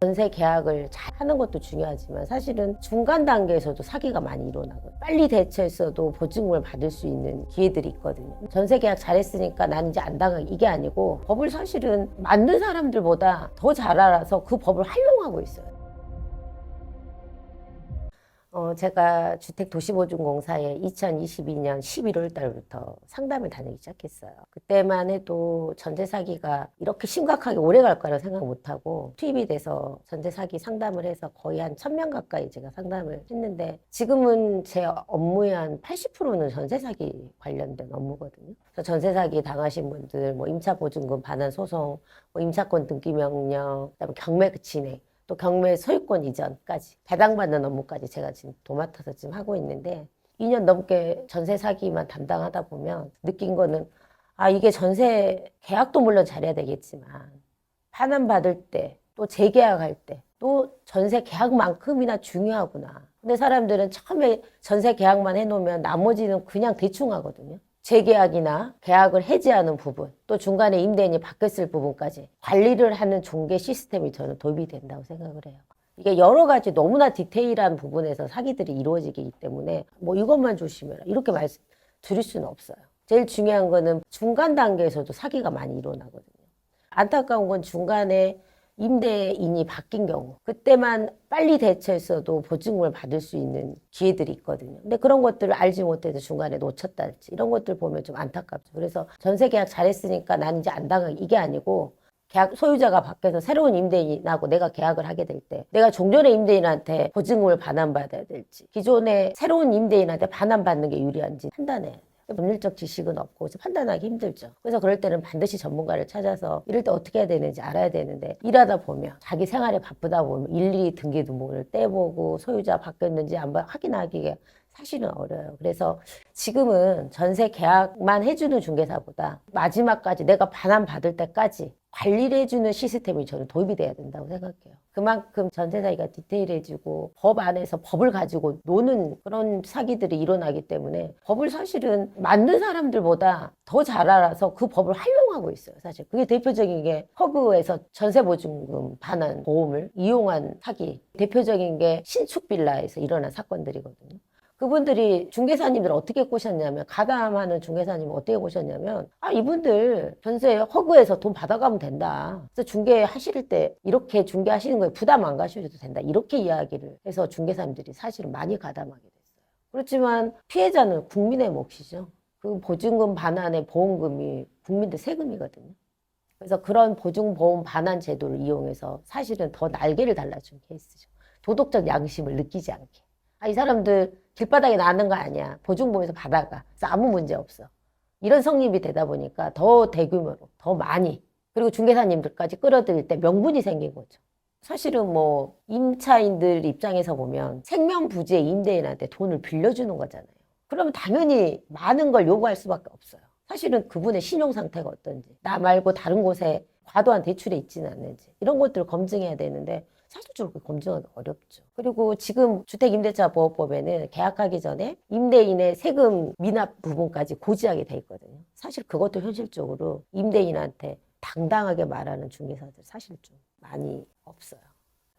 전세 계약을 잘 하는 것도 중요하지만 사실은 중간 단계에서도 사기가 많이 일어나거든요. 빨리 대처했어도 보증금을 받을 수 있는 기회들이 있거든요. 전세 계약 잘했으니까 나는 이제 안 당하게, 이게 아니고 법을 사실은 만든 사람들보다 더 잘 알아서 그 법을 활용하고 있어요. 제가 주택도시보증공사에 2022년 11월 달부터 상담을 다니기 시작했어요. 그때만 해도 전세 사기가 이렇게 심각하게 오래 갈 거라고 생각 못하고 투입이 돼서 전세 사기 상담을 해서 거의 한 1000명 가까이 제가 상담을 했는데, 지금은 제 업무의 한 80%는 전세 사기 관련된 업무거든요. 그래서 전세 사기 당하신 분들, 임차보증금 반환 소송, 임차권 등기 명령, 그다음에 경매 진행, 또 경매 소유권 이전까지 배당받는 업무까지 제가 지금 도맡아서 지금 하고 있는데, 2년 넘게 전세 사기만 담당하다 보면 느낀 거는, 이게 전세 계약도 물론 잘해야 되겠지만 반환 받을 때, 또 재계약할 때, 또 전세 계약만큼이나 중요하구나. 근데 사람들은 처음에 전세 계약만 해놓으면 나머지는 그냥 대충 하거든요. 재계약이나 계약을 해지하는 부분, 또 중간에 임대인이 바뀌었을 부분까지 관리를 하는 중개 시스템이 저는 도입이 된다고 생각을 해요. 이게 여러 가지 너무나 디테일한 부분에서 사기들이 이루어지기 때문에 이것만 조심해라 이렇게 말씀드릴 수는 없어요. 제일 중요한 거는 중간 단계에서도 사기가 많이 일어나거든요. 안타까운 건 중간에 임대인이 바뀐 경우, 그때만 빨리 대처했어도 보증금을 받을 수 있는 기회들이 있거든요. 근데 그런 것들을 알지 못해서 중간에 놓쳤다든지 이런 것들 보면 좀 안타깝죠. 그래서 전세 계약 잘했으니까 나는 이제 안 당하게, 이게 아니고 계약 소유자가 바뀌어서 새로운 임대인하고 내가 계약을 하게 될 때 내가 종전의 임대인한테 보증금을 반환받아야 될지, 기존의 새로운 임대인한테 반환받는 게 유리한지 판단해야 돼요. 법률적 지식은 없고 판단하기 힘들죠. 그래서 그럴 때는 반드시 전문가를 찾아서 이럴 때 어떻게 해야 되는지 알아야 되는데, 일하다 보면 자기 생활에 바쁘다 보면 일일이 등기등본을 떼보고 소유자 바뀌었는지 안 확인하기가 사실은 어려워요. 그래서 지금은 전세 계약만 해주는 중개사보다 마지막까지 내가 반환 받을 때까지 관리를 해주는 시스템이 저는 도입이 돼야 된다고 생각해요. 그만큼 전세 사기가 디테일해지고 법 안에서 법을 가지고 노는 그런 사기들이 일어나기 때문에 법을 사실은 만든 사람들보다 더 잘 알아서 그 법을 활용하고 있어요. 사실 그게 대표적인 게 허그에서 전세보증금 반환 보험을 이용한 사기, 대표적인 게 신축빌라에서 일어난 사건들이거든요. 그분들이 중개사님들 어떻게 꼬셨냐면, 가담하는 중개사님을 어떻게 꼬셨냐면, 이분들 전세 허그에서 돈 받아가면 된다. 그래서 중개하실 때 이렇게 중개하시는 거에 부담 안 가셔도 된다. 이렇게 이야기를 해서 중개사님들이 사실은 많이 가담하게 됐어요. 그렇지만 피해자는 국민의 몫이죠. 그 보증금 반환의 보험금이 국민들 세금이거든요. 그래서 그런 보증보험 반환 제도를 이용해서 사실은 더 날개를 달라준 케이스죠. 도덕적 양심을 느끼지 않게. 이 사람들 길바닥에 나는 거 아니야. 보증보험에서 받아가. 그래서 아무 문제 없어. 이런 성립이 되다 보니까 더 대규모로, 더 많이, 그리고 중개사님들까지 끌어들일 때 명분이 생긴 거죠. 사실은 임차인들 입장에서 보면 생명부지의 임대인한테 돈을 빌려주는 거잖아요. 그러면 당연히 많은 걸 요구할 수밖에 없어요. 사실은 그분의 신용 상태가 어떤지, 나 말고 다른 곳에 과도한 대출이 있지는 않는지 이런 것들을 검증해야 되는데 사실적으로 검증하기 어렵죠. 그리고 지금 주택임대차보호법에는 계약하기 전에 임대인의 세금 미납 부분까지 고지하게 돼 있거든요. 사실 그것도 현실적으로 임대인한테 당당하게 말하는 중개사들 사실 좀 많이 없어요.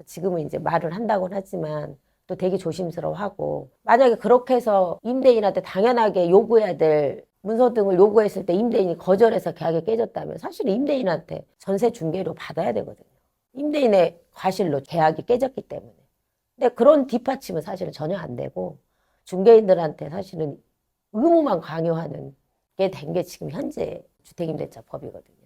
지금은 이제 말을 한다고는 하지만 또 되게 조심스러워하고, 만약에 그렇게 해서 임대인한테 당연하게 요구해야 될 문서 등을 요구했을 때 임대인이 거절해서 계약이 깨졌다면 사실은 임대인한테 전세 중개료 받아야 되거든요. 임대인의 과실로 계약이 깨졌기 때문에. 근데 그런 뒷받침은 사실은 전혀 안 되고 중개인들한테 사실은 의무만 강요하는 게 된 게 지금 현재 주택임대차법이거든요.